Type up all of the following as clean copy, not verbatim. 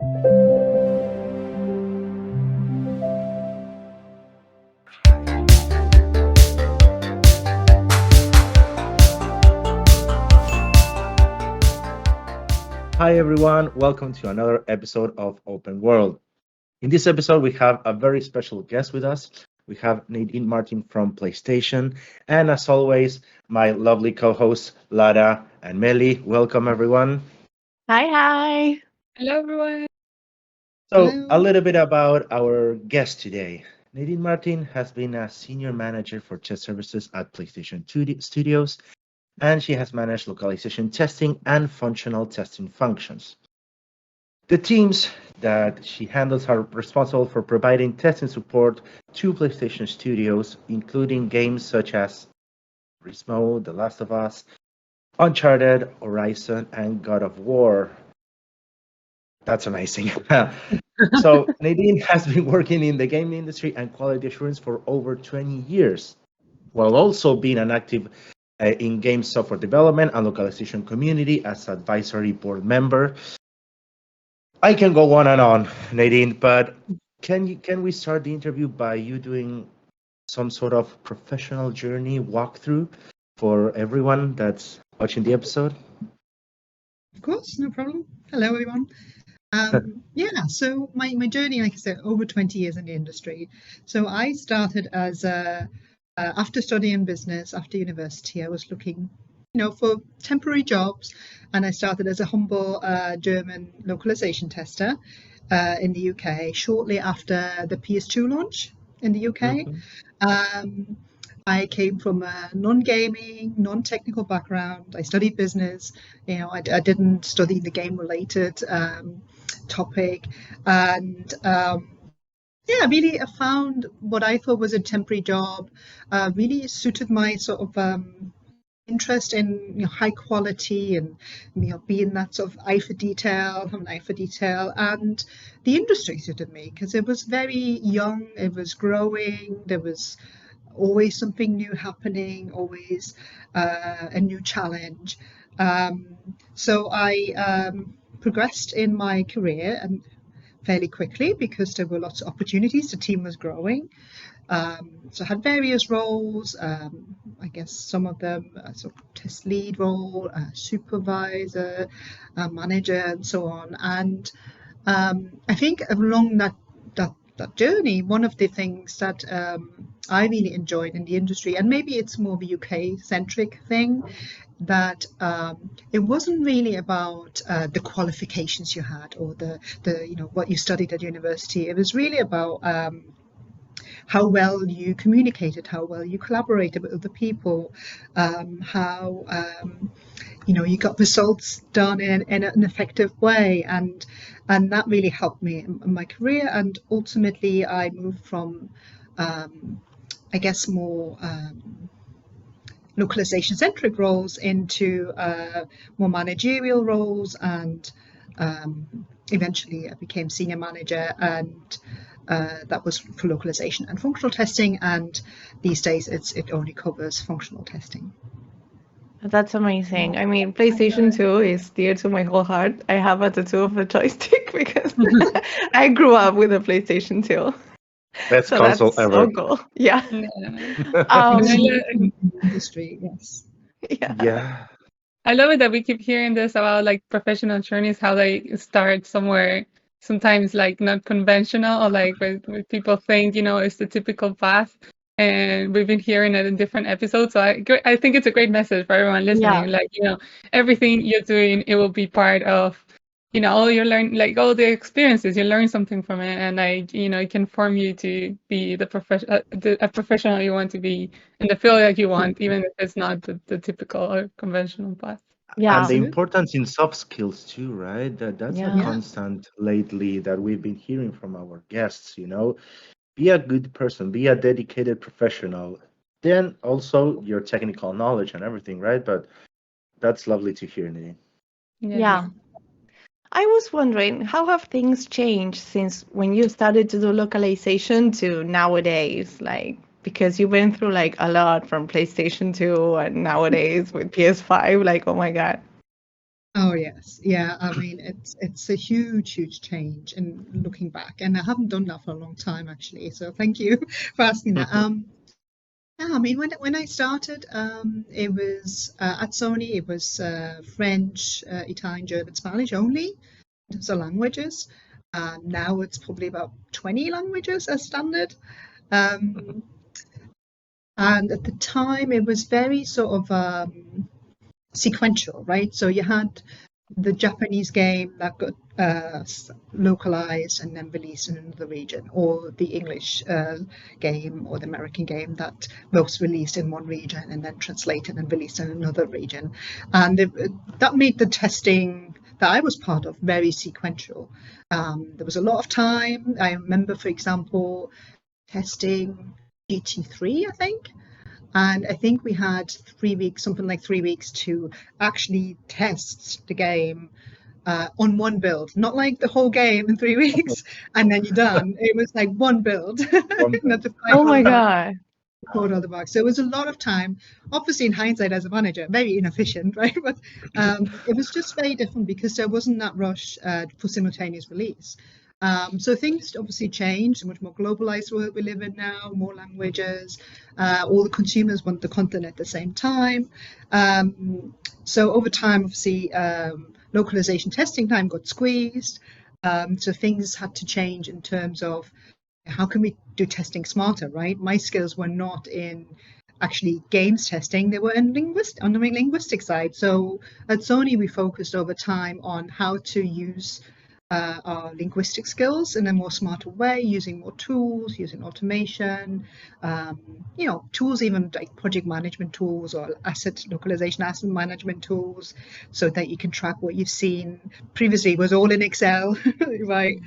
Hi everyone, welcome to another episode of Open World. In this episode, we have a very special guest with us. We have Nadine Martin from PlayStation, and as always, my lovely co-hosts Lara and Meli. Welcome everyone. Hi. Hello, everyone. So, a Hello. little bit about our guest today. Nadine Martin has been a senior manager for test services at PlayStation Studios, and she has managed localization testing and functional testing functions. The teams that she handles are responsible for providing testing support to PlayStation Studios, including games such as Turismo, The Last of Us, Uncharted, Horizon, and God of War. That's amazing. So Nadine has been working in the game industry and quality assurance for over 20 years, while also being an active in game software development and localization community as advisory board member. I can go on, Nadine, but can we start the interview by you doing some sort of professional journey walkthrough for everyone that's watching the episode? Of course, no problem. Hello, everyone. So my journey, like I said, over 20 years in the industry. So I started as after studying business, after university, I was looking, for temporary jobs, and I started as a humble German localization tester in the UK shortly after the PS2 launch in the UK. I came from a non-gaming, non-technical background. I studied business. I didn't study the game-related topic, and really I found what I thought was a temporary job really suited my sort of interest in high quality and being that sort of eye for detail, have an eye for detail, and the industry suited me because it was very young, it was growing, there was always something new happening, always a new challenge. So I progressed in my career and fairly quickly because there were lots of opportunities. The team was growing. So I had various roles. I guess some of them sort of test lead role, supervisor, manager, and so on. And I think along that journey, one of the things that I really enjoyed in the industry, and maybe it's more of a UK-centric thing, that it wasn't really about the qualifications you had or the what you studied at university. It was really about how well you communicated, how well you collaborated with other people, how you got results done in an effective way, and that really helped me in my career. And ultimately, I moved from I guess more localization-centric roles into more managerial roles, and eventually I became senior manager, and that was for localization and functional testing, and these days it only covers functional testing. That's amazing. I mean, PlayStation 2 is dear to my whole heart. I have a tattoo of a joystick because I grew up with a PlayStation 2. Best So console that's ever. so cool. Yeah. Industry, yes. Yeah. I love it that we keep hearing this about like professional journeys, how they start somewhere sometimes like not conventional, or like where people think, it's the typical path. And we've been hearing it in different episodes. So I think it's a great message for everyone listening. Yeah. Like, everything you're doing, it will be part of, all you learn, like all the experiences, you learn something from it. And it can form you to be a professional you want to be in the field that you want, even if it's not the typical or conventional path. Yeah. And the importance in soft skills too, right? That's a Yeah. constant lately that we've been hearing from our guests, Be a good person, be a dedicated professional. Then also your technical knowledge and everything, right? But that's lovely to hear, Nadine. Yeah. I was wondering, how have things changed since when you started to do localization to nowadays? Like, because you went through like a lot from PlayStation 2 and nowadays with PS5, like, oh my God. Oh yes, yeah. I mean, it's a huge change in looking back, and I haven't done that for a long time actually. So thank you for asking that. Yeah, I mean, when I started, it was at Sony. It was French, Italian, German, Spanish only. Those are languages. Now it's probably about 20 languages as standard. Um, and at the time, it was very sort of sequential, right? So you had the Japanese game that got localized and then released in another region, or the English game or the American game that was released in one region and then translated and released in another region. And that made the testing that I was part of very sequential. There was a lot of time. I remember, for example, testing GT3, I think. And I think we had 3 weeks, something like 3 weeks, to actually test the game on one build, not like the whole game in 3 weeks and then you're done. It was like one build. Not to find Oh all my the bugs, God. record all the bugs. So it was a lot of time. Obviously, in hindsight, as a manager, very inefficient, right? But it was just very different because there wasn't that rush for simultaneous release. So things obviously changed. A much more globalized world we live in now, more languages. All the consumers want the content at the same time. So over time, obviously, localization testing time got squeezed. So things had to change in terms of how can we do testing smarter, right? My skills were not in actually games testing, they were in on the linguistic side. So at Sony, we focused over time on how to use our linguistic skills in a more smarter way, using more tools, using automation, tools even like project management tools or asset management tools, so that you can track what you've seen. Previously it was all in Excel, right?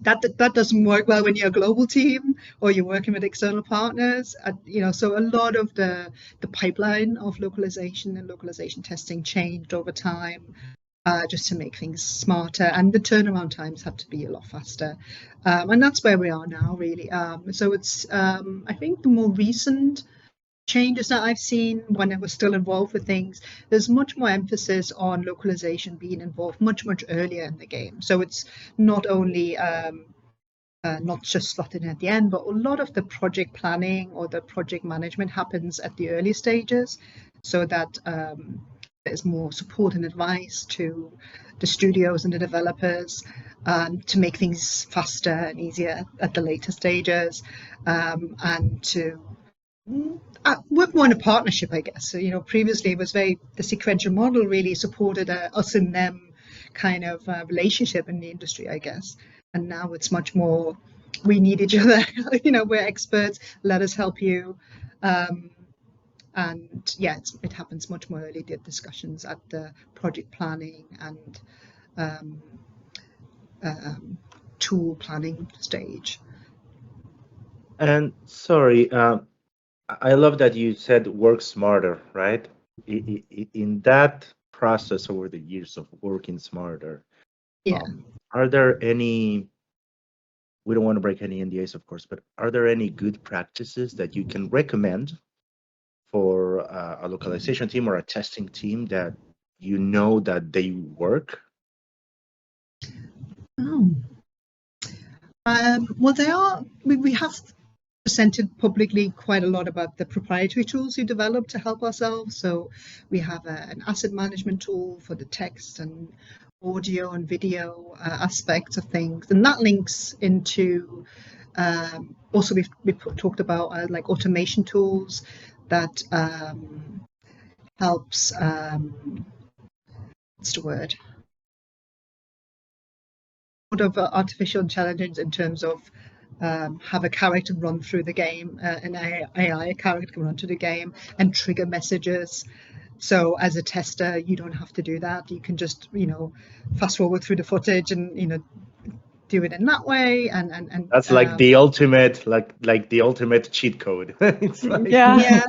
That doesn't work well when you're a global team or you're working with external partners. So a lot of the pipeline of localization and localization testing changed over time. Just to make things smarter, and the turnaround times have to be a lot faster, and that's where we are now, really. So it's I think the more recent changes that I've seen when I was still involved with things, there's much more emphasis on localization being involved much earlier in the game. So it's not only not just slotted in at the end, but a lot of the project planning or the project management happens at the early stages, so that there's more support and advice to the studios and the developers to make things faster and easier at the later stages, and to work more in a partnership, I guess. So, previously it was the sequential model really supported us and them kind of relationship in the industry, I guess. And now it's much more, we need each other. We're experts, let us help you. And yeah, it happens much more early, the discussions at the project planning and tool planning stage. And sorry, I love that you said work smarter, right? In that process over the years of working smarter, Yeah. Are there any, we don't want to break any NDAs, of course, but are there any good practices that you can recommend for a localization team or a testing team that that they work? Well, they are. We have presented publicly quite a lot about the proprietary tools we developed to help ourselves. So we have an asset management tool for the text and audio and video aspects of things, and that links into also we've talked about like automation tools that helps what's the word, sort of artificial intelligence in terms of have a character run through the game, an AI character can run through the game and trigger messages. So as a tester, you don't have to do that. You can just, fast forward through the footage and, do it in that way. And that's like the ultimate, like the ultimate cheat code. It's like, Yeah.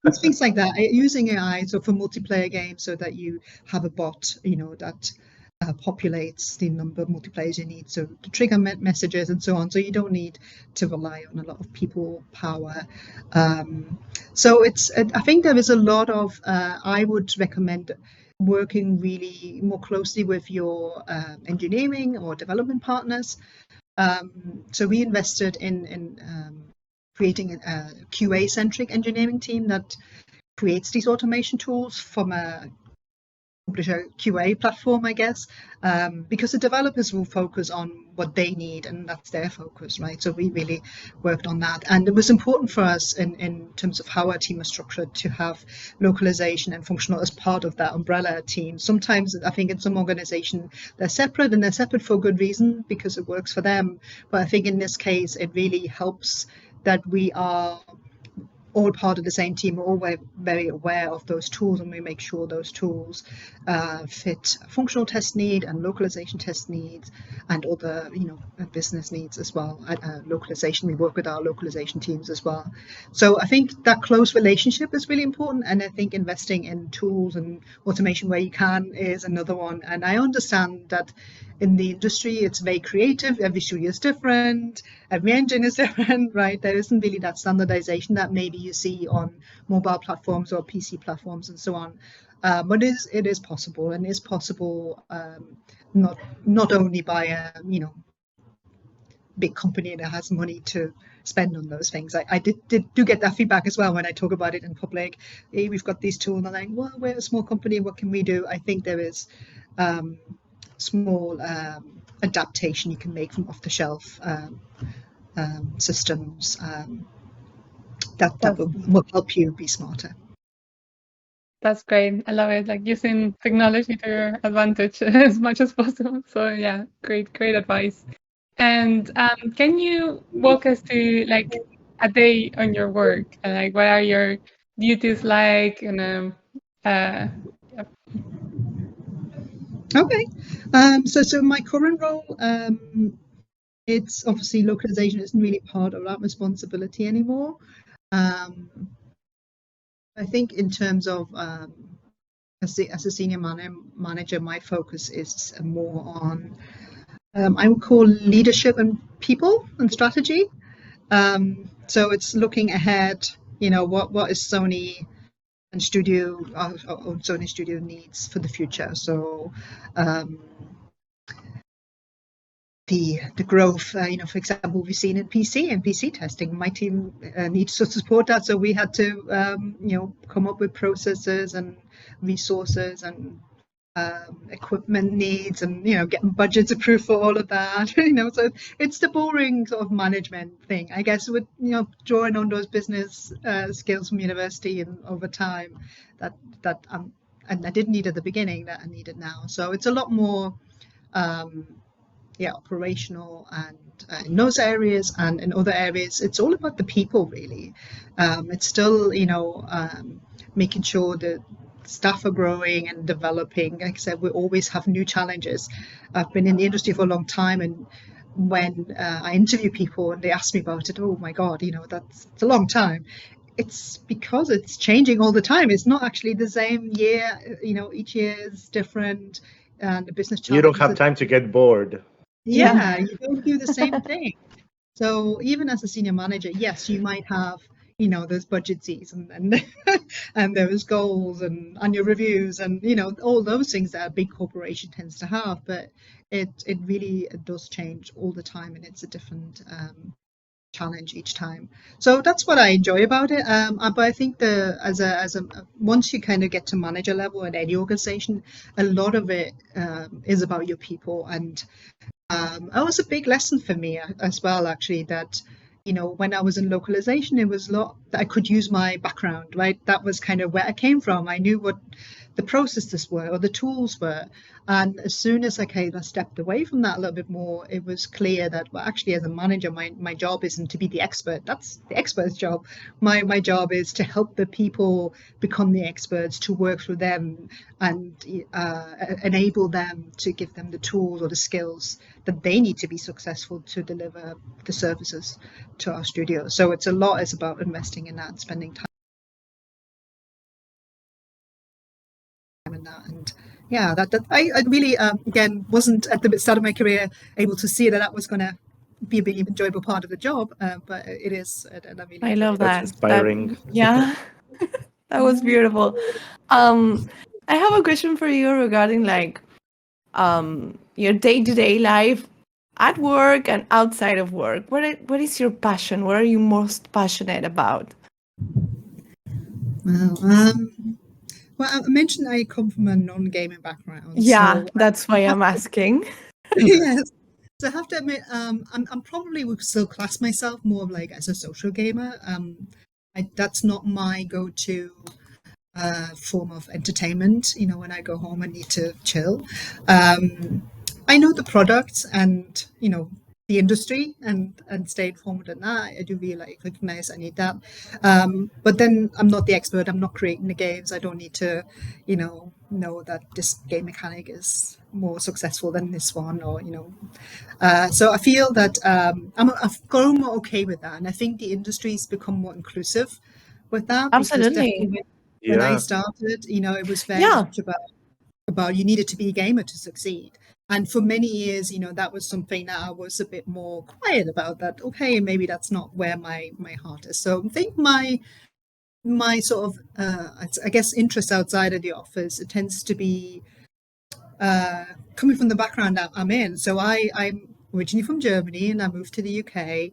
It's things like that. Using AI so for multiplayer games, so that you have a bot, that populates the number of multiplayers you need, so to trigger messages and so on. So you don't need to rely on a lot of people power. So I think there is a lot of, I would recommend working really more closely with your engineering or development partners. So we invested in creating a QA-centric engineering team that creates these automation tools from a publisher QA platform, I guess, because the developers will focus on what they need and that's their focus, right? So we really worked on that. And it was important for us in terms of how our team was structured to have localization and functional as part of that umbrella team. Sometimes I think in some organization they're separate, and they're separate for a good reason because it works for them. But I think in this case, it really helps that we are all part of the same team. We're all very aware of those tools, and we make sure those tools fit functional test need and localization test needs and other, business needs as well. Localization, we work with our localization teams as well. So I think that close relationship is really important, and I think investing in tools and automation where you can is another one. And I understand that in the industry, it's very creative. Every studio is different. Every engine is different, right? There isn't really that standardization that maybe you see on mobile platforms or PC platforms and so on. But it is possible, and is possible not only by a big company that has money to spend on those things. I do get that feedback as well when I talk about it in public. Hey, we've got these tools, and I'm like, well, we're a small company. What can we do? I think there is small adaptation you can make from off-the-shelf systems that will help you be smarter. That's great. I love it. Like using technology to your advantage as much as possible. So yeah, great advice. And can you walk us through like a day on your work, and like what are your duties like? And Okay. So my current role, it's obviously localization isn't really part of that responsibility anymore. I think in terms of as a senior manager, my focus is more on I would call leadership and people and strategy. So it's looking ahead. What is Sony and studio our own Sony studio needs for the future. So the growth, for example, we've seen in PC testing. My team needs to support that, so we had to come up with processes and resources and equipment needs, and getting budgets approved for all of that. So it's the boring sort of management thing, I guess, with drawing on those business skills from university and over time that and I didn't need at the beginning that I need it now. So it's a lot more operational, and in those areas and in other areas it's all about the people really. It's still making sure that staff are growing and developing. Like I said, we always have new challenges. I've been in the industry for a long time, and when I interview people and they ask me about it, oh my God, it's a long time. It's because it's changing all the time. It's not actually the same year. Each year is different, and the business challenges. You don't have time to get bored. Yeah, you don't do the same thing. So even as a senior manager, yes, you might have those budget seasons and and those goals and annual reviews and all those things that a big corporation tends to have, but it really does change all the time, and it's a different challenge each time. So that's what I enjoy about it. But I think once you kind of get to manager level in any organization, a lot of it is about your people. And it was a big lesson for me as well, actually, that when I was in localization, it was a lot that I could use my background, right? That was kind of where I came from. I knew what the processes were or the tools were. And as soon as I stepped away from that a little bit more, it was clear that, well, actually, as a manager, my job isn't to be the expert. That's the expert's job. My job is to help the people become the experts, to work through them and enable them, to give them the tools or the skills that they need to be successful to deliver the services to our studio. So it's about investing in that and spending time in that. And yeah, that I really again wasn't at the start of my career able to see that was going to be a really enjoyable part of the job, but it is. And I love that. That's inspiring. Yeah, that was beautiful. I have a question for you regarding like your day-to-day life at work and outside of work. What is your passion? What are you most passionate about? Wow. Well, I mentioned I come from a non-gaming background, Yeah, so that's why I'm asking. yes. So I have to admit, I'm probably would still class myself more of like as a social gamer. That's not my go-to form of entertainment. You know, when I go home, I need to chill. I know the products and the industry and stay informed on that. I do really like recognize I need that. But then I'm not the expert. I'm not creating the games. I don't need to, know that this game mechanic is more successful than this one, or so I feel that I've grown more okay with that, and I think the industry's become more inclusive with that because Absolutely. definitely when I Yeah. started, it was very Yeah. much about you needed to be a gamer to succeed. And for many years, that was something that I was a bit more quiet about. That okay, maybe that's not where my heart is. So I think my sort of I guess interest outside of the office, it tends to be coming from the background that I'm in. So I'm originally from Germany and I moved to the UK.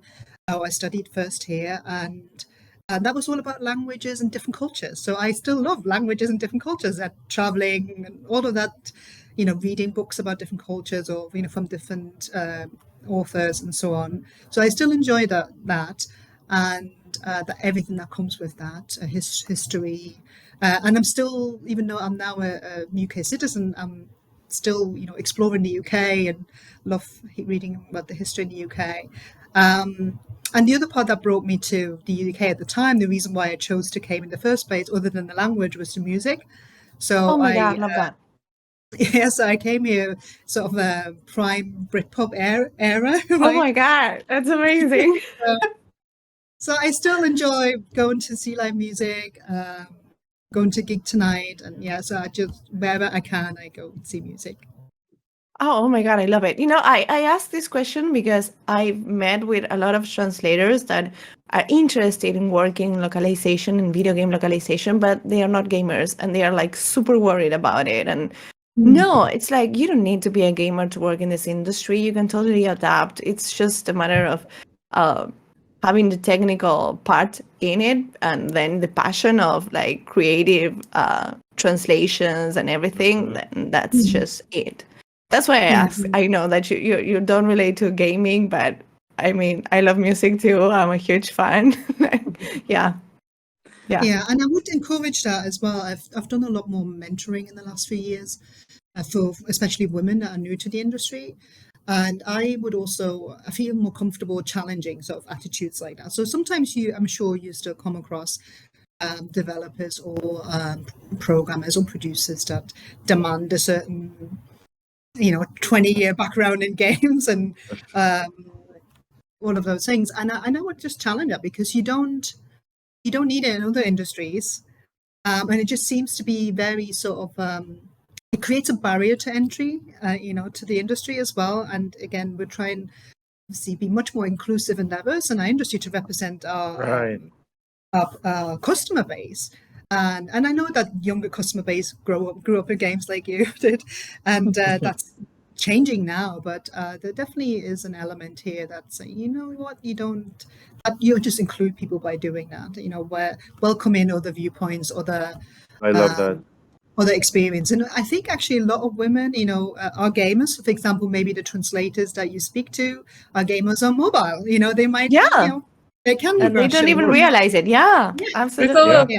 I studied first here, and that was all about languages and different cultures. So I still love languages and different cultures, and traveling and all of that, reading books about different cultures or, from different authors and so on. So I still enjoy that and everything that comes with that, history. And I'm still, even though I'm now a UK citizen, I'm still, exploring the UK and love reading about the history in the UK. And the other part that brought me to the UK at the time, the reason why I chose to came in the first place, other than the language, was the music. So Oh my God, love that. yes, I came here sort of a prime Britpop era, Oh right? my God, that's amazing. So I still enjoy going to see live music, going to gig tonight, and yeah, so I just wherever I can, I go see music. Oh my God, I love it. I asked this question because I've met with a lot of translators that are interested in working in localization and video game localization, but they are not gamers and they are like super worried about it. And no, it's like you don't need to be a gamer to work in this industry. You can totally adapt. It's just a matter of having the technical part in it and then the passion of like creative translations and everything. Then that's just it. That's why I asked. I know that you don't relate to gaming, but I mean, I love music too. I'm a huge fan. Yeah. Yeah, and I would encourage that as well. I've done a lot more mentoring in the last few years for especially women that are new to the industry. And I feel more comfortable challenging sort of attitudes like that. So sometimes I'm sure you still come across developers or programmers or producers that demand a certain 20-year background in games and all of those things. And I would just challenge that because you don't need it in other industries. And it just seems to be very sort of, it creates a barrier to entry, to the industry as well. And again, we're trying to be much more inclusive and diverse in our industry to represent our customer base. And I know that younger customer base grew up in games like you did, and that's changing now. But there definitely is an element here that's you know what you just include people by doing that. Where welcome in other viewpoints, other I love that. other experience. And I think actually a lot of women, are gamers. For example, maybe the translators that you speak to are gamers on mobile. They might, they can be they don't even realize it. Yeah, absolutely.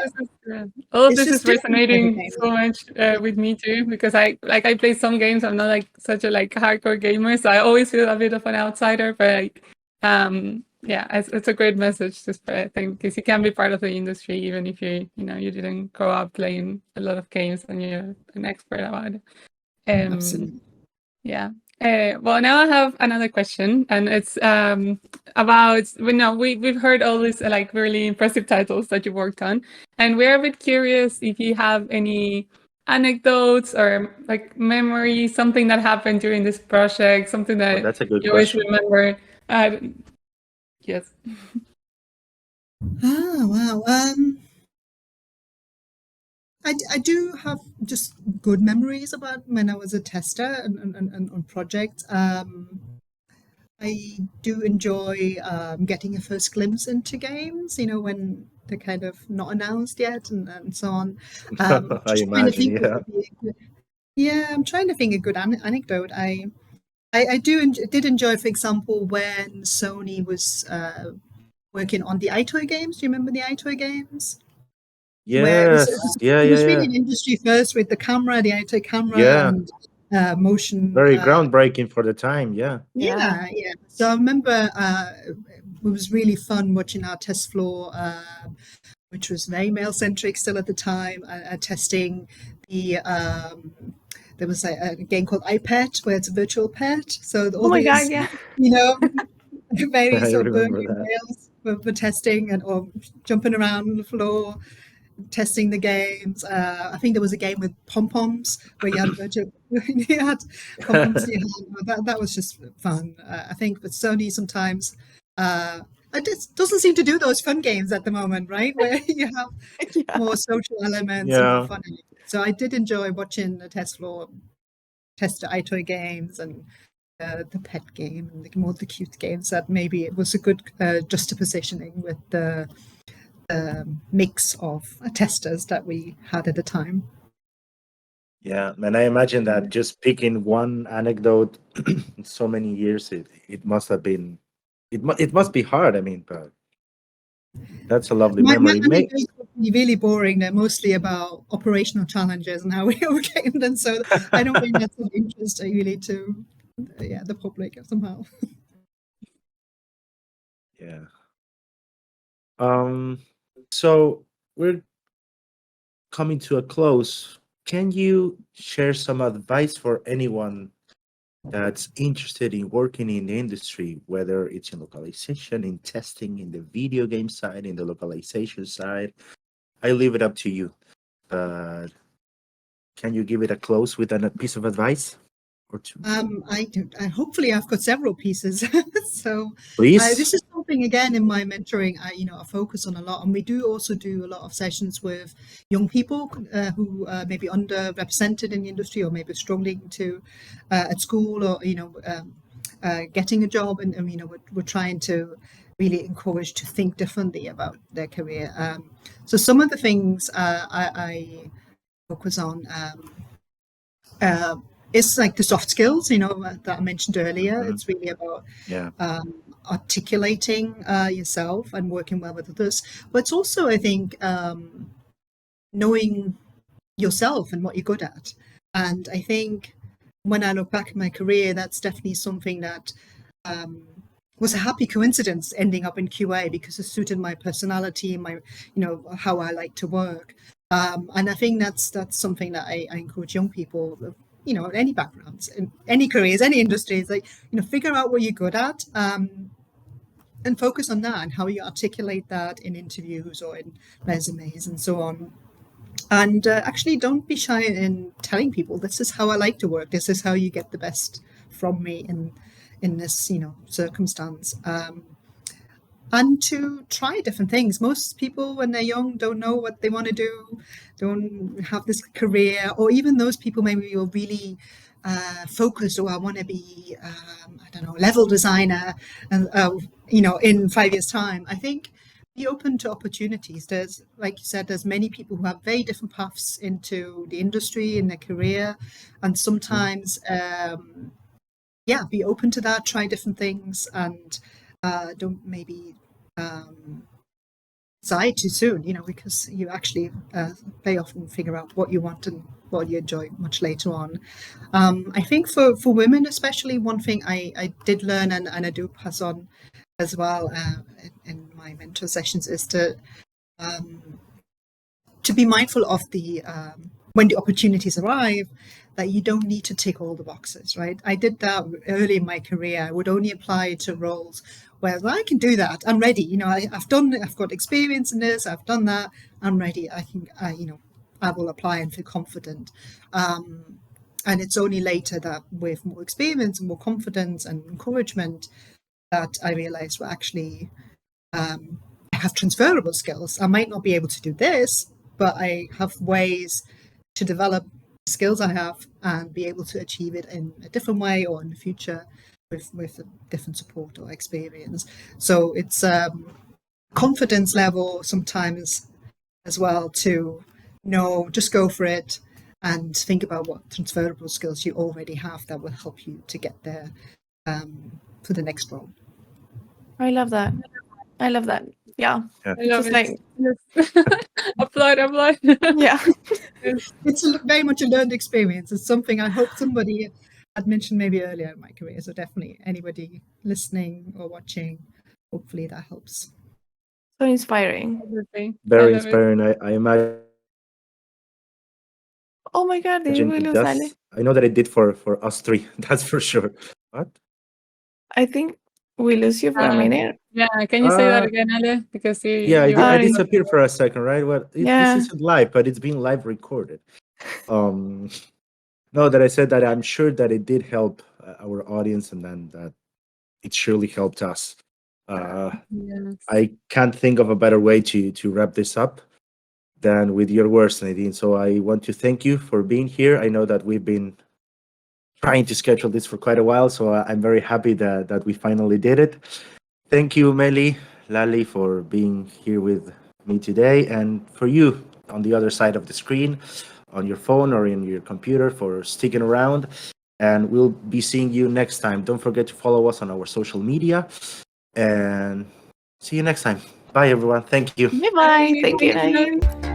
All of this is resonating so much with me too, because I play some games. I'm not like such a hardcore gamer, so I always feel a bit of an outsider. But it's a great message to spread, I think, because you can be part of the industry even if you didn't grow up playing a lot of games and you're an expert about it. Absolutely. Yeah. Well, now I have another question, and it's about we've heard all these really impressive titles that you worked on, and we're a bit curious if you have any anecdotes or memories, something that happened during this project, something that that's a good you always question. remember. Yes. Oh wow. I do have just good memories about when I was a tester and on projects. I do enjoy getting a first glimpse into games, when they're kind of not announced yet and so on. I Just trying to imagine, think what yeah. would be a good, yeah, I'm trying to think a good anecdote. I did enjoy, for example, when Sony was working on the iToy games. Do you remember the iToy games? Where it Yes, yeah, was yeah, really yeah. an industry first with the camera, the iToy camera, Yeah, and motion. very groundbreaking for the time, yeah. Yeah. Yeah. So I remember it was really fun watching our test floor, which was very male centric still at the time, testing the. There was a game called iPet where it's a virtual pet. So Oh all my God, these, yeah. very I sort of remember burly that. males were testing or jumping around on the floor, testing the games. I think there was a game with pom-poms where you had virtual, you had pom-poms in your hand. That was just fun. I think with Sony sometimes it just doesn't seem to do those fun games at the moment, right? Where you have Yeah. more social elements and more Yeah, fun. So I did enjoy watching the test floor test the iToy games and the pet game and more the cute games. That maybe it was a good juxtapositioning with the mix of testers that we had at the time. yeah. And I imagine that just picking one anecdote in so many years, it must have been, it must be hard. I mean, but that's a lovely My memory. anecdotes would be really boring. They're mostly about operational challenges and how we overcame them. So I don't think that's of interest really to the public somehow. Yeah. So we're coming to a close. Can you share some advice for anyone that's interested in working in the industry, whether it's in localization, in testing, in the video game side, in the localization side? I leave it up to you. But can you give it a close with a piece of advice or two? I hopefully I've got several pieces. So Please. this is something again in my mentoring. I focus on a lot, and we do also do a lot of sessions with young people who may be underrepresented in the industry or maybe struggling to at school or getting a job, and we're trying to really encourage to think differently about their career. So some of the things I focus on. It's like the soft skills, that I mentioned earlier. Mhm. It's really about Yeah. articulating yourself and working well with others. But it's also, I think, knowing yourself and what you're good at. And I think when I look back at my career, that's definitely something that was a happy coincidence ending up in QA because it suited my personality and my, how I like to work. And I think that's something that I encourage young people, any backgrounds, in any careers, any industries, like, figure out what you're good at and focus on that and how you articulate that in interviews or in resumes and so on. And actually, don't be shy in telling people, this is how I like to work. This is how you get the best from me in this, circumstance. And to try different things. Most people, when they're young, don't know what they want to do, don't have this career, or even those people maybe are really focused, or I want to be, I don't know, level designer, and in 5 years' time. I think be open to opportunities. There's, like you said, there's many people who have very different paths into the industry in their career, and sometimes, be open to that. Try different things, and don't maybe decide too soon, because you actually very often figure out what you want and what you enjoy much later on. I think for women especially, one thing I did learn and I do pass on as well in my mentor sessions is to be mindful of the when the opportunities arrive, that you don't need to tick all the boxes, right? I did that early in my career. I would only apply to roles where I can do that. I'm ready. I've got experience in this. I've done that. I'm ready. I will apply and feel confident. And it's only later that with more experience and more confidence and encouragement that I realized, well, actually, I have transferable skills. I might not be able to do this, but I have ways to develop skills I have and be able to achieve it in a different way or in the future with a different support or experience. So it's confidence level sometimes as well to know, just go for it and think about what transferable skills you already have that will help you to get there for the next role. I love that. I love that. Yeah. I love Just it. like, Yes. applaud. yeah. Yes. It's very much a learned experience. It's something I hope somebody had mentioned maybe earlier in my career. So definitely anybody listening or watching, hopefully that helps. So inspiring. Absolutely. I Very love it. inspiring. I imagine Oh my God, did we it lose Ale? does. I know that it did for us three. That's for sure. What? I think we lose you for a minute. Yeah, can you say that Uh, again, Ale? Because Yeah, I Sorry. disappeared for a second, right? Well, Yeah. this isn't live, but it's being live recorded. No, that I said that I'm sure that it did help our audience, and then that it surely helped us. Yes. I can't think of a better way to wrap this up than with your words, Nadine. So I want to thank you for being here. I know that we've been trying to schedule this for quite a while, so I'm very happy that we finally did it. Thank you, Meli, Lali, for being here with me today, and for you on the other side of the screen, on your phone or in your computer, for sticking around. And we'll be seeing you next time. Don't forget to follow us on our social media, and see you next time. Bye, everyone. Thank you. Bye-bye. Thank you, Thank you. Nadine.